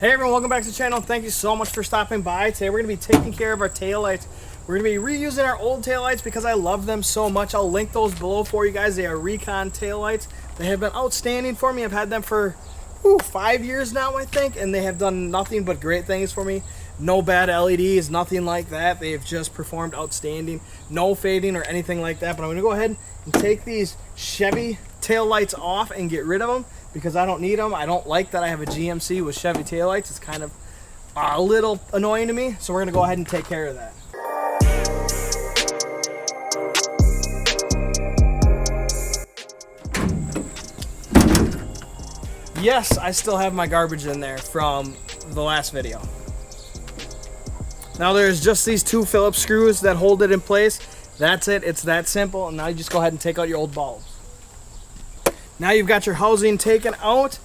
Hey everyone, welcome back to the channel. Thank you so much for stopping by. Today we're going to be taking care of our taillights. We're going to be reusing our old taillights because I love them so much. I'll link those below for you guys. They are Recon taillights. They have been outstanding for me. I've had them for 5 years now, I think, and they have done nothing but great things for me. No bad LEDs, nothing like that. They've just performed outstanding. No fading or anything like that. But I'm going to go ahead and take these Chevy taillights off and get rid of them because I don't need them. I don't like that I have a GMC with Chevy taillights. It's kind of a little annoying to me. So we're going to go ahead and take care of that. Yes, I still have my garbage in there from the last video. Now there's just these two Phillips screws that hold it in place. That's it. It's that simple. And now you just go ahead and take out your old bulbs. Now you've got your housing taken out.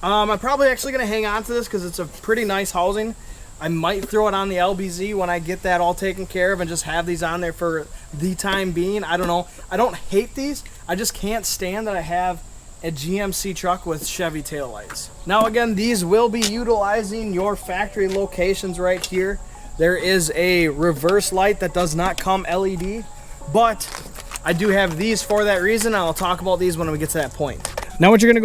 I'm probably actually going to hang on to this because it's a pretty nice housing. I might throw it on the LBZ when I get that all taken care of and just have these on there for the time being. I don't know. I don't hate these. I just can't stand that I have a GMC truck with Chevy taillights. Now again, these will be utilizing your factory locations right here. There is a reverse light that does not come LED, but I do have these for that reason. I'll talk about these when we get to that point. Now what you're gonna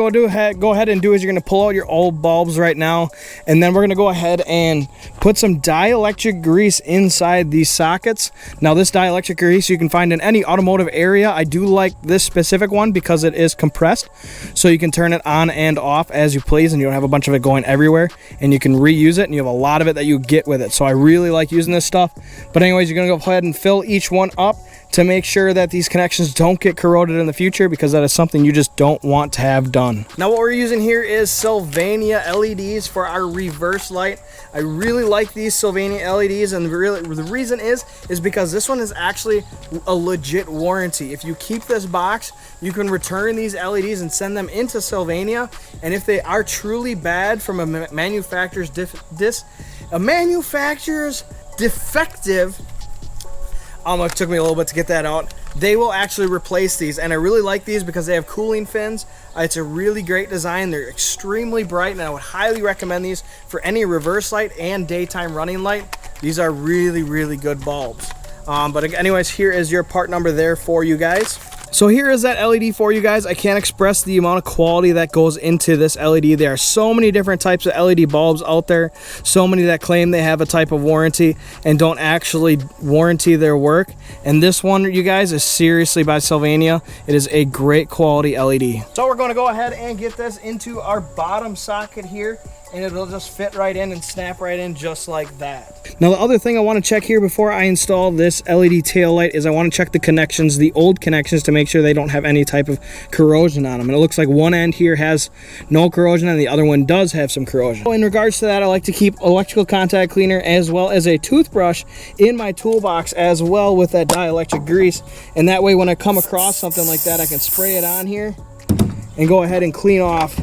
go ahead and do is you're gonna pull out your old bulbs right now, and then we're gonna go ahead and put some dielectric grease inside these sockets. Now this dielectric grease you can find in any automotive area. I do like this specific one because it is compressed, so you can turn it on and off as you please, and you don't have a bunch of it going everywhere, and you can reuse it, and you have a lot of it that you get with it. So I really like using this stuff. But anyways, you're gonna go ahead and fill each one up to make sure that these connections don't get corroded in the future, because that is something you just don't want to have done. Now what we're using here is Sylvania LEDs for our reverse light. I really like these Sylvania LEDs, and the reason is because this one is actually a legit warranty. If you keep this box, you can return these LEDs and send them into Sylvania, and if they are truly bad from a manufacturer's defective, it took me a little bit to get that out, they will actually replace these. And I really like these because they have cooling fins. It's a really great design. They're extremely bright, and I would highly recommend these for any reverse light and daytime running light. These are really, really good bulbs. But anyways, here is your part number there for you guys. So here is that LED for you guys. I can't express the amount of quality that goes into this LED. There are so many different types of LED bulbs out there. So many that claim they have a type of warranty and don't actually warranty their work. And this one, you guys, is seriously by Sylvania. It is a great quality LED. So we're going to go ahead and get this into our bottom socket here, and it'll just fit right in and snap right in just like that. Now the other thing I want to check here before I install this LED tail light is I want to check the connections, the old connections, to make sure they don't have any type of corrosion on them. And it looks like one end here has no corrosion and the other one does have some corrosion. So in regards to that, I like to keep electrical contact cleaner as well as a toothbrush in my toolbox as well with that dielectric grease. And that way when I come across something like that, I can spray it on here and go ahead and clean off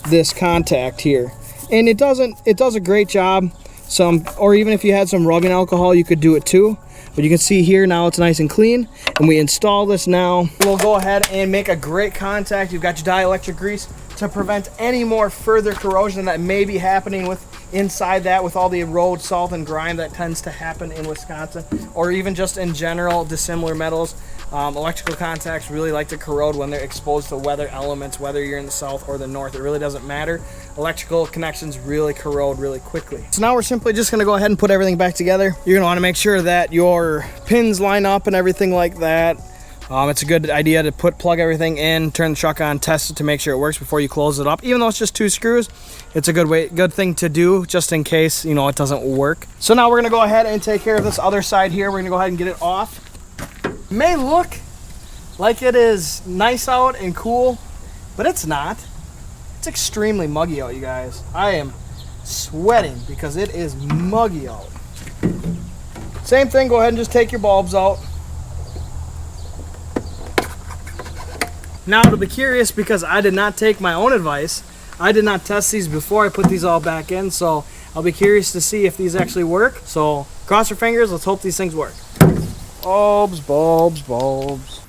this contact here. And it does a great job. Or even if you had some rubbing alcohol, you could do it too. But you can see here now it's nice and clean, and we install this now. We'll go ahead and make a great contact. You've got your dielectric grease to prevent any more further corrosion that may be happening inside that with all the road salt and grime that tends to happen in Wisconsin, or even just in general dissimilar metals. Electrical contacts really like to corrode when they're exposed to weather elements, whether you're in the south or the north. It really doesn't matter. Electrical connections really corrode really quickly. So now we're simply just going to go ahead and put everything back together. You're going to want to make sure that your pins line up and everything like that. It's a good idea to plug everything in, turn the truck on, test it to make sure it works before you close it up. Even though it's just 2 screws, it's a good thing to do just in case, it doesn't work. So now we're going to go ahead and take care of this other side here. We're going to go ahead and get it off. It may look like it is nice out and cool, but it's not. It's extremely muggy out, you guys. I am sweating because it is muggy out. Same thing, go ahead and just take your bulbs out. Now, to be curious, because I did not take my own advice, I did not test these before I put these all back in, so I'll be curious to see if these actually work. So cross your fingers, let's hope these things work. Bulbs, bulbs, bulbs.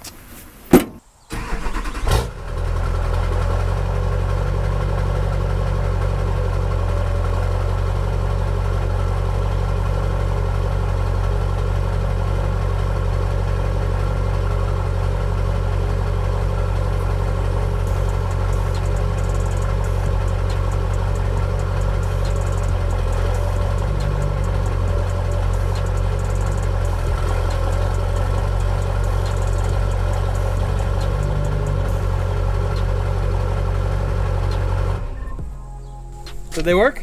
Did they work?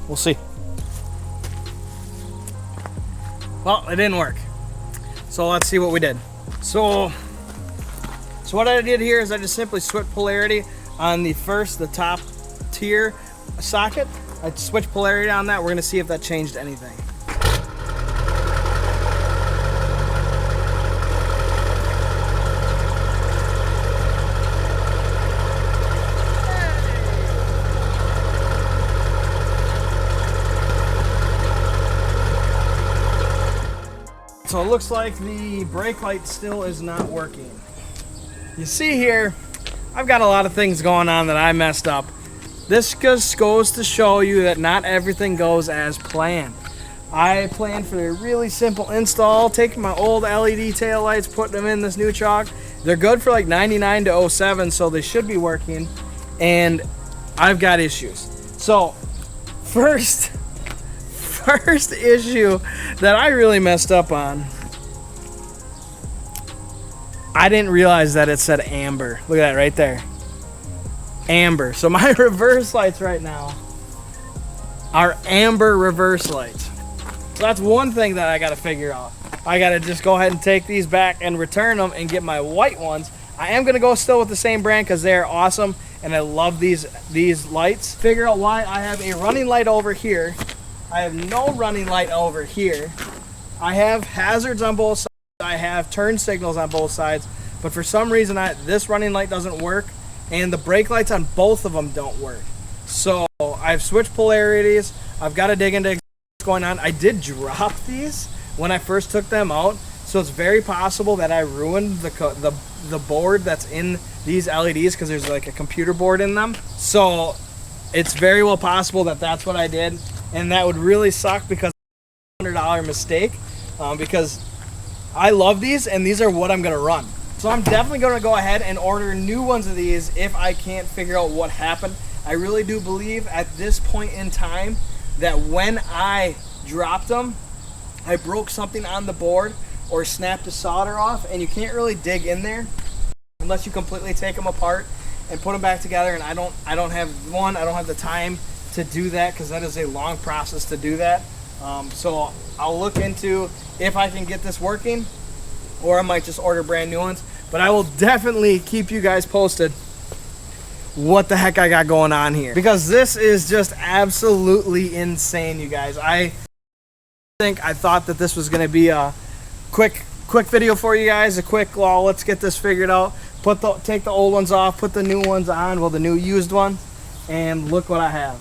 We'll see. Well, it didn't work. So let's see what we did. So what I did here is I just simply switched polarity on the top tier socket. I switched polarity on that. We're gonna see if that changed anything. So it looks like the brake light still is not working. You see here, I've got a lot of things going on that I messed up. This just goes to show you that not everything goes as planned. I planned for a really simple install, taking my old LED tail lights, putting them in this new truck. They're good for like 99 to 07, so they should be working, and I've got issues. So first issue that I really messed up on, I didn't realize that it said amber. Look at that right there, amber. So my reverse lights right now are amber reverse lights. So that's one thing that I got to figure out. I got to just go ahead and take these back and return them and get my white ones. I am going to go still with the same brand because they're awesome and I love these lights. Figure out why I have a running light over here. I have no running light over here. I have hazards on both sides. I have turn signals on both sides, but for some reason this running light doesn't work, and the brake lights on both of them don't work. So I've switched polarities. I've got to dig into what's going on. I did drop these when I first took them out, so it's very possible that I ruined the board that's in these LEDs because there's like a computer board in them. So it's very well possible that that's what I did. And that would really suck because it's a $100 mistake, because I love these and these are what I'm gonna run. So I'm definitely gonna go ahead and order new ones of these if I can't figure out what happened. I really do believe at this point in time that when I dropped them, I broke something on the board or snapped the solder off, and you can't really dig in there unless you completely take them apart and put them back together. And I don't have the time to do that because that is a long process to do that. So I'll look into if I can get this working, or I might just order brand new ones. But I will definitely keep you guys posted what the heck I got going on here, because this is just absolutely insane, you guys. I thought that this was going to be a quick video for you guys, a quick, well, let's get this figured out, take the old ones off, put the new ones on, well, the new used one, and look what I have.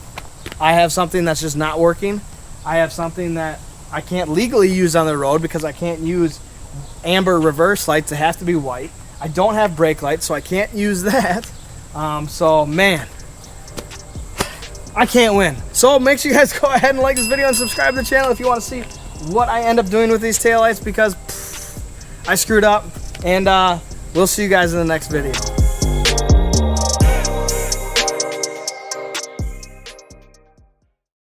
I have something that's just not working. I have something that I can't legally use on the road because I can't use amber reverse lights. It has to be white. I don't have brake lights, so I can't use that. So man, I can't win. So make sure you guys go ahead and like this video and subscribe to the channel if you want to see what I end up doing with these taillights, because I screwed up, and we'll see you guys in the next video.